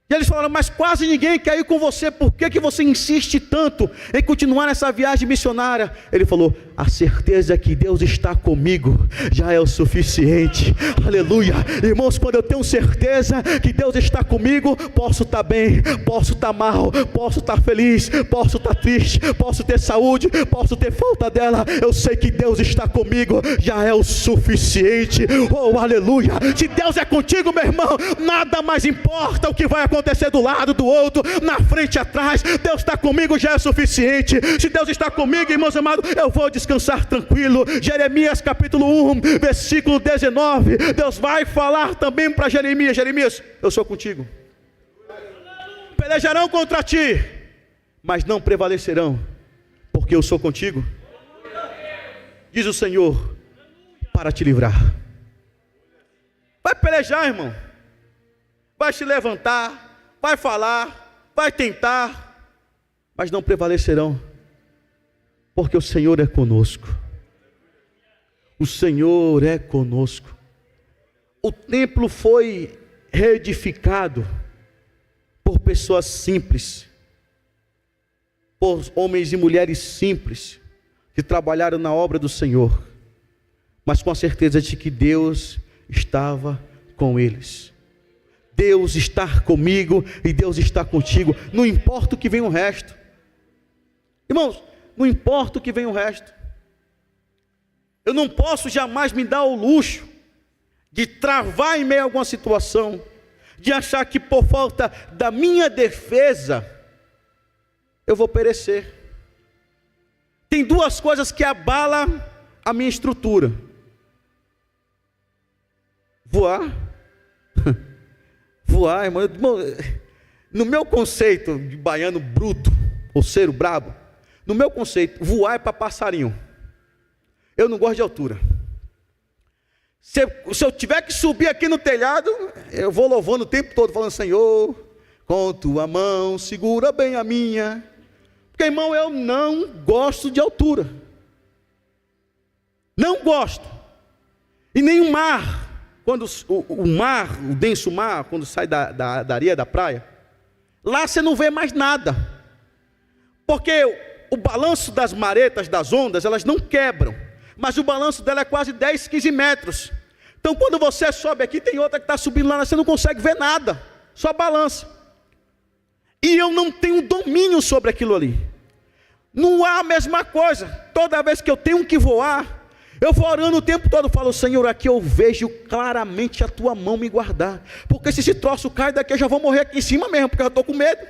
E eles falaram: mas quase ninguém quer ir com você, por que você insiste tanto em continuar nessa viagem missionária? Ele falou: a certeza que Deus está comigo já é o suficiente. Aleluia. Irmãos, quando eu tenho certeza que Deus está comigo, posso estar bem, posso estar mal, posso estar feliz, posso estar triste, posso ter saúde, posso ter falta dela. Eu sei que Deus está comigo, já é o suficiente. Oh, aleluia. Se Deus é contigo, meu irmão, nada mais importa o que vai acontecer do lado, do outro, na frente, atrás. Deus está comigo, já é suficiente. Se Deus está comigo, irmãos amados, eu vou descansar tranquilo. Jeremias capítulo 1, versículo 19, Deus vai falar também para Jeremias: Jeremias, eu sou contigo. Pelejarão contra ti, mas não prevalecerão, porque eu sou contigo, diz o Senhor, para te livrar. Vai pelejar, irmão, vai se levantar, vai falar, vai tentar, mas não prevalecerão, porque o Senhor é conosco. O Senhor é conosco. O templo foi reedificado por pessoas simples, por homens e mulheres simples, que trabalharam na obra do Senhor, mas com a certeza de que Deus estava com eles. Deus está comigo e Deus está contigo, não importa o que vem o resto. Irmãos, não importa o que vem o resto. Eu não posso jamais me dar o luxo de travar em meio a alguma situação, de achar que por falta da minha defesa eu vou perecer. Tem duas coisas que abalam a minha estrutura: voar. Voar, irmão, no meu conceito de baiano bruto, ou ser brabo, no meu conceito, voar é para passarinho. Eu não gosto de altura. Se eu tiver que subir aqui no telhado, eu vou louvando o tempo todo, falando: Senhor, com tua mão segura bem a minha. Porque, irmão, eu não gosto de altura. Não gosto. E nem o mar. Quando o mar, o denso mar, quando sai da areia da praia, lá você não vê mais nada, porque o balanço das maretas, das ondas, elas não quebram, mas o balanço dela é quase 10, 15 metros. Então quando você sobe aqui, tem outra que está subindo lá, você não consegue ver nada, só balança. E eu não tenho domínio sobre aquilo ali. Não há a mesma coisa. Toda vez que eu tenho que voar, eu vou orando o tempo todo, falo: Senhor, aqui eu vejo claramente a tua mão me guardar, porque se esse troço cai daqui, eu já vou morrer aqui em cima mesmo, porque eu estou com medo.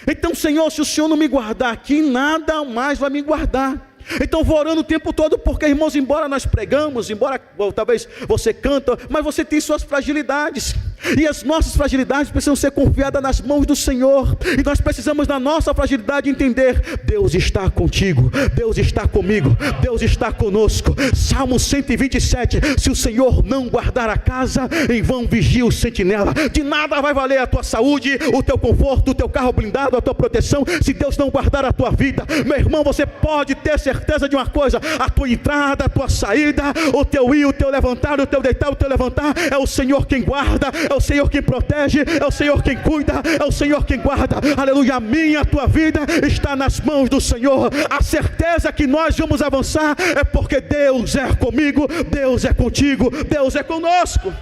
Então, Senhor, se o Senhor não me guardar aqui, nada mais vai me guardar. Então vou orando o tempo todo, porque, irmãos, embora nós pregamos, embora talvez você canta, mas você tem suas fragilidades, e as nossas fragilidades precisam ser confiadas nas mãos do Senhor, e nós precisamos na nossa fragilidade entender: Deus está contigo, Deus está comigo, Deus está conosco. Salmo 127, se o Senhor não guardar a casa, em vão vigia o sentinela. De nada vai valer a tua saúde, o teu conforto, o teu carro blindado, a tua proteção, se Deus não guardar a tua vida. Meu irmão, você pode ter certeza de uma coisa: a tua entrada, a tua saída, o teu ir, o teu levantar, o teu deitar, o teu levantar, é o Senhor quem guarda, é o Senhor quem protege, é o Senhor quem cuida, é o Senhor quem guarda. Aleluia. A minha, a tua vida está nas mãos do Senhor. A certeza que nós vamos avançar é porque Deus é comigo, Deus é contigo, Deus é conosco.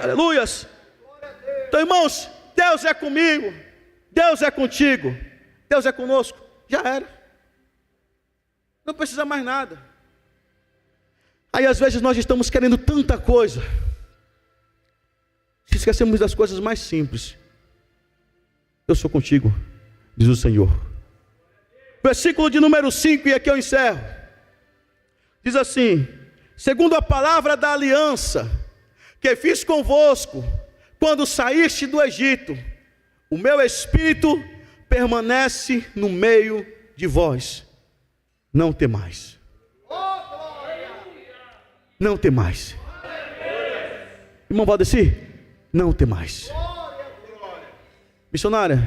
Aleluias. Então, irmãos, Deus é comigo, Deus é contigo, Deus é conosco, já era. Não precisa mais nada. Aí às vezes nós estamos querendo tanta coisa, se esquecemos das coisas mais simples. Eu sou contigo, diz o Senhor. Versículo de número 5, e aqui eu encerro. Diz assim: segundo a palavra da aliança que fiz convosco, quando saíste do Egito, o meu espírito permanece no meio de vós. Não temais. Não temais. Irmão Valdeci, não temais. Missionária,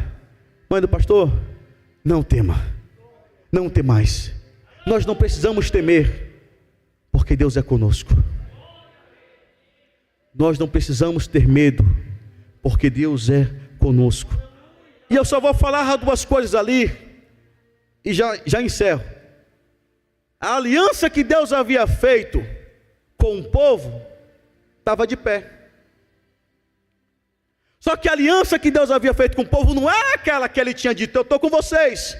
mãe do pastor, não tema. Não temais. Nós não precisamos temer, porque Deus é conosco. Nós não precisamos ter medo, porque Deus é conosco. E eu só vou falar duas coisas ali, e já encerro. A aliança que Deus havia feito com o povo estava de pé. Só que a aliança que Deus havia feito com o povo não era aquela que ele tinha dito: eu estou com vocês.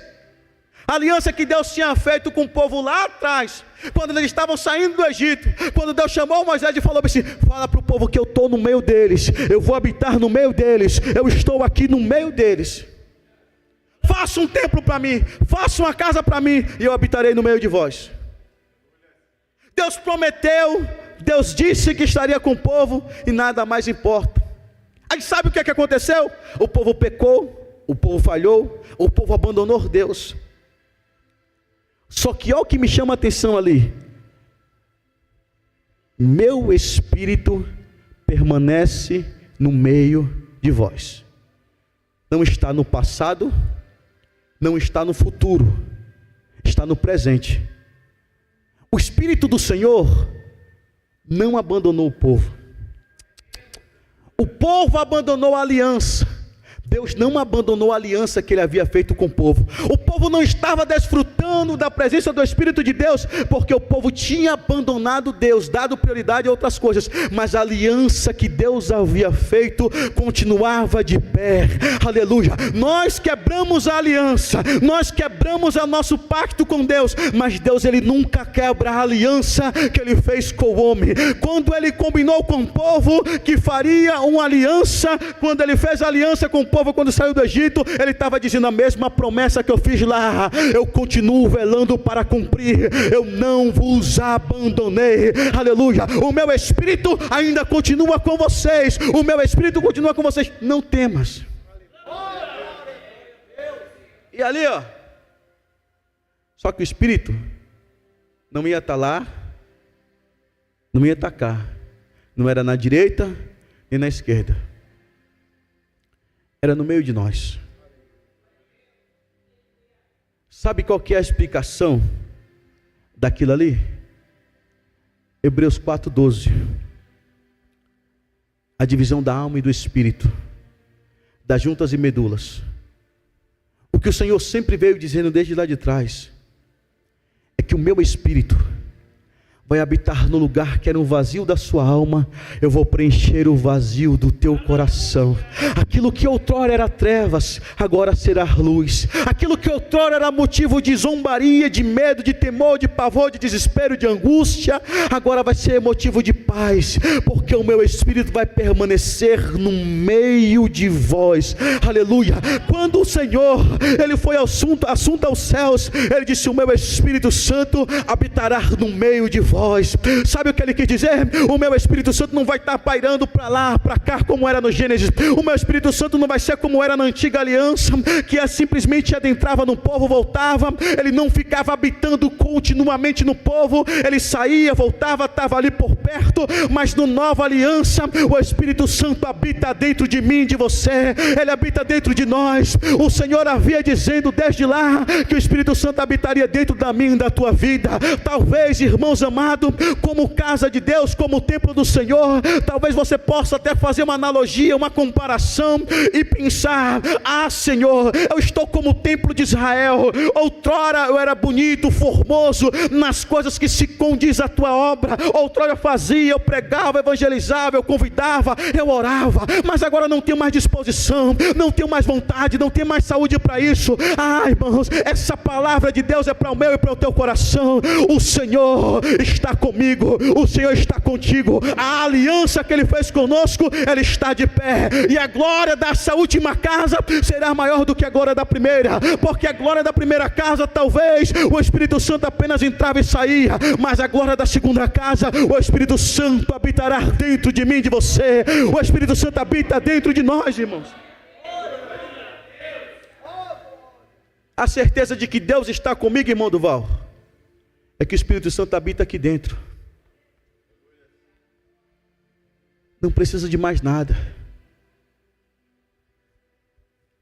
A aliança que Deus tinha feito com o povo lá atrás, quando eles estavam saindo do Egito, quando Deus chamou Moisés e falou assim: fala para o povo que eu estou no meio deles, eu vou habitar no meio deles, eu estou aqui no meio deles. Faça um templo para mim, faça uma casa para mim, e eu habitarei no meio de vós. Deus prometeu, Deus disse que estaria com o povo, e nada mais importa. Aí sabe o que aconteceu? O povo pecou, o povo falhou, o povo abandonou Deus. Só que olha o que me chama a atenção ali: meu espírito permanece no meio de vós. Não está no passado, não está no futuro, está no presente. O Espírito do Senhor não abandonou o povo. O povo abandonou a aliança. Deus não abandonou a aliança que ele havia feito com o povo. O povo não estava desfrutando da presença do Espírito de Deus, porque o povo tinha abandonado Deus, dado prioridade a outras coisas. Mas a aliança que Deus havia feito continuava de pé. Aleluia. Nós quebramos a aliança, nós quebramos o nosso pacto com Deus, mas Deus, ele nunca quebra a aliança que ele fez com o homem. Quando ele combinou com o povo que faria uma aliança, quando ele fez a aliança com o povo quando saiu do Egito, ele estava dizendo: a mesma promessa que eu fiz lá, eu continuo velando para cumprir, eu não vos abandonei. Aleluia. O meu Espírito ainda continua com vocês, o meu Espírito continua com vocês, não temas. E ali, ó, só que o Espírito não ia estar lá, não ia estar cá, não era na direita nem na esquerda, era no meio de nós. Sabe qual que é a explicação daquilo ali? Hebreus 4:12. A divisão da alma e do espírito, das juntas e medulas. O que o Senhor sempre veio dizendo desde lá de trás é que o meu espírito vai habitar no lugar que era um vazio da sua alma. Eu vou preencher o vazio do teu coração. Aquilo que outrora era trevas, agora será luz. Aquilo que outrora era motivo de zombaria, de medo, de temor, de pavor, de desespero, de angústia, agora vai ser motivo de paz, porque o meu Espírito vai permanecer no meio de vós. Aleluia. Quando o Senhor, ele foi assunto aos céus, ele disse: o meu Espírito Santo habitará no meio de vós. Sabe o que ele quis dizer? O meu Espírito Santo não vai estar pairando para lá, para cá, como era no Gênesis. O meu Espírito Santo não vai ser como era na antiga aliança, que simplesmente adentrava no povo, voltava. Ele não ficava habitando continuamente no povo, ele saía, voltava, estava ali por perto. Mas no nova aliança, o Espírito Santo habita dentro de mim, de você, ele habita dentro de nós. O Senhor havia dizendo desde lá que o Espírito Santo habitaria dentro da minha e da tua vida. Talvez, irmãos amados, chamado como casa de Deus, como templo do Senhor. Talvez você possa até fazer uma analogia, uma comparação e pensar: ah, Senhor, eu estou como o templo de Israel. Outrora eu era bonito, formoso nas coisas que se condiz à tua obra. Outrora eu fazia, eu pregava, evangelizava, eu convidava, eu orava, mas agora não tenho mais disposição, não tenho mais vontade, não tenho mais saúde para isso. Ah, irmãos, essa palavra de Deus é para o meu e para o teu coração. O Senhor está comigo, o Senhor está contigo. A aliança que Ele fez conosco, ela está de pé, e a glória dessa última casa será maior do que a glória da primeira, porque a glória da primeira casa, talvez o Espírito Santo apenas entrava e saía, mas a glória da segunda casa, o Espírito Santo habitará dentro de mim, de você. O Espírito Santo habita dentro de nós, irmãos. A certeza de que Deus está comigo, irmão Duval, é que o Espírito Santo habita aqui dentro. Não precisa de mais nada.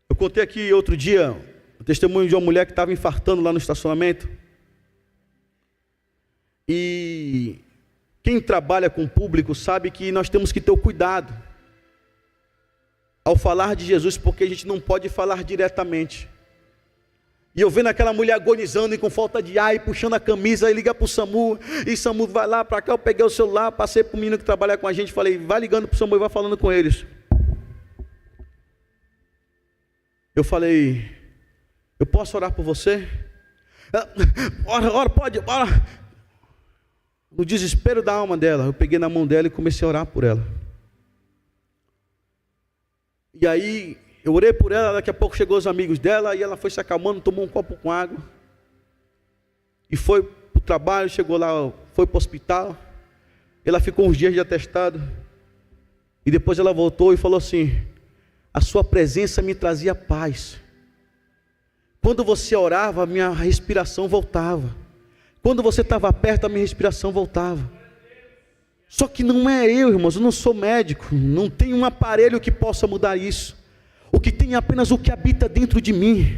Eu contei aqui outro dia o testemunho de uma mulher que estava infartando lá no estacionamento. E quem trabalha com o público sabe que nós temos que ter o cuidado ao falar de Jesus, porque a gente não pode falar diretamente. E eu vendo aquela mulher agonizando e com falta de ar, e puxando a camisa, e liga para o SAMU, e SAMU vai lá para cá. Eu peguei o celular, passei para o menino que trabalha com a gente, falei: vai ligando para o SAMU e vai falando com eles. Eu falei: eu posso orar por você? Ora, pode, ora. No desespero da alma dela, eu peguei na mão dela e comecei a orar por ela. E aí eu orei por ela, daqui a pouco chegou os amigos dela, e ela foi se acalmando, tomou um copo com água, e foi para o trabalho, chegou lá, foi para o hospital. Ela ficou uns dias de atestado, e depois ela voltou e falou assim: a sua presença me trazia paz. Quando você orava, a minha respiração voltava. Quando você estava perto, a minha respiração voltava. Só que não é eu, irmãos, eu não sou médico, não tenho um aparelho que possa mudar isso. O que tem é apenas o que habita dentro de mim.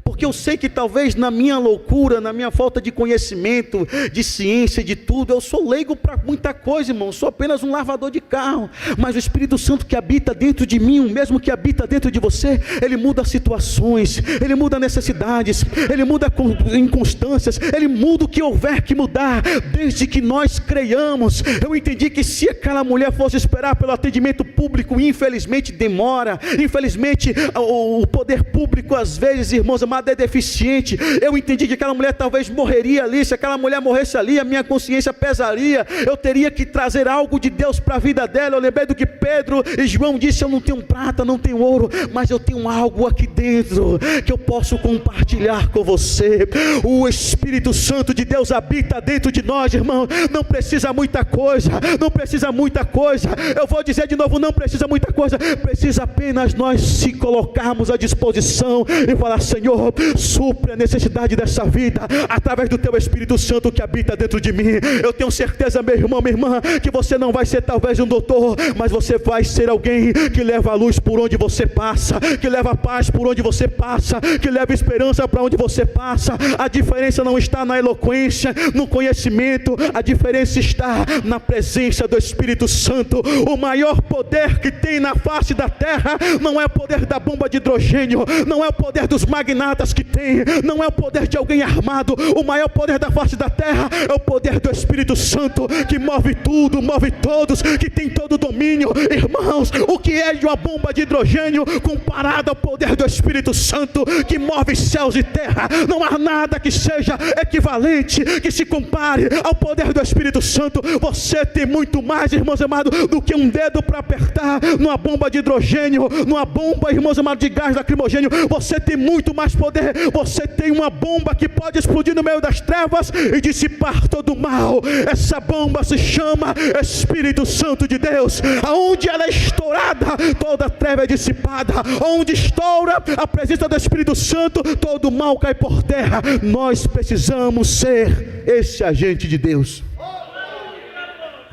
Porque eu sei que talvez na minha loucura, na minha falta de conhecimento, de ciência, de tudo, eu sou leigo para muita coisa, irmão, sou apenas um lavador de carro. Mas o Espírito Santo que habita dentro de mim, o mesmo que habita dentro de você, Ele muda situações, Ele muda necessidades, Ele muda inconstâncias, Ele muda o que houver que mudar, desde que nós creiamos. Eu entendi que se aquela mulher fosse esperar pelo atendimento público, infelizmente demora, infelizmente o poder público às vezes, irmãos amados, é deficiente. Eu entendi que aquela mulher talvez morreria ali. Se aquela mulher morresse ali, a minha consciência pesaria. Eu teria que trazer algo de Deus para a vida dela. Eu lembrei do que Pedro e João disse: eu não tenho prata, não tenho ouro, mas eu tenho algo aqui dentro que eu posso compartilhar com você. O Espírito Santo de Deus habita dentro de nós, irmão. Não precisa muita coisa, não precisa muita coisa. Eu vou dizer de novo: não precisa muita coisa, precisa apenas nós se colocarmos à disposição e falar: Senhor, supre a necessidade dessa vida através do teu Espírito Santo que habita dentro de mim. Eu tenho certeza, meu irmão, minha irmã, que você não vai ser talvez um doutor, mas você vai ser alguém que leva a luz por onde você passa, que leva paz por onde você passa, que leva esperança para onde você passa. A diferença não está na eloquência, no conhecimento, a diferença está na presença do Espírito Santo. O maior poder que tem na face da terra não é o poder da bomba de hidrogênio, não é o poder dos magnatas que tem, não é o poder de alguém armado. O maior poder da face da terra é o poder do Espírito Santo, que move tudo, move todos, que tem todo o domínio. Irmãos, o que é de uma bomba de hidrogênio comparado ao poder do Espírito Santo, que move céus e terra? Não há nada que seja equivalente, que se compare ao poder do Espírito Santo. Você tem muito mais, irmãos amados, do que um dedo para apertar numa bomba de hidrogênio, numa bomba, irmãos amados, de gás lacrimogênio. Você tem muito mais poder. Você tem uma bomba que pode explodir no meio das trevas e dissipar todo o mal. Essa bomba se chama Espírito Santo de Deus. Aonde ela é estourada, toda treva é dissipada. Onde estoura a presença do Espírito Santo, todo o mal cai por terra. Nós precisamos ser esse agente de Deus.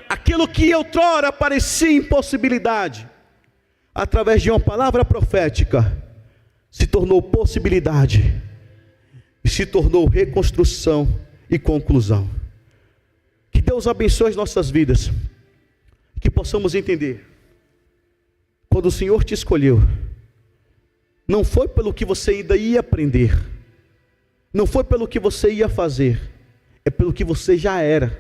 Aquilo que outrora parecia impossibilidade, através de uma palavra profética, se tornou possibilidade, e se tornou reconstrução e conclusão. Que Deus Deus abençoe as nossas vidas, que possamos entender, quando o Senhor te escolheu, não foi pelo que você ainda ia aprender, não foi pelo que você ia fazer, é pelo que você já era.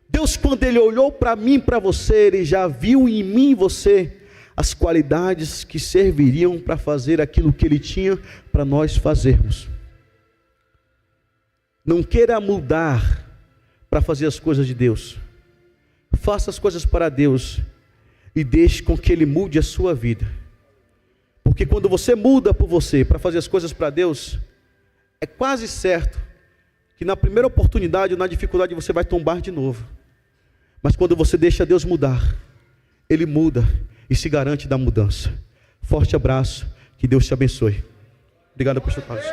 Deus, quando Ele olhou para mim, para você, Ele já viu em mim e você as qualidades que serviriam para fazer aquilo que Ele tinha para nós fazermos. Não queira mudar para fazer as coisas de Deus. Faça as coisas para Deus e deixe com que Ele mude a sua vida. Porque quando você muda por você para fazer as coisas para Deus, é quase certo que na primeira oportunidade ou na dificuldade você vai tombar de novo. Mas quando você deixa Deus mudar, Ele muda e se garante da mudança. Forte abraço, que Deus te abençoe. Obrigado por sua paz.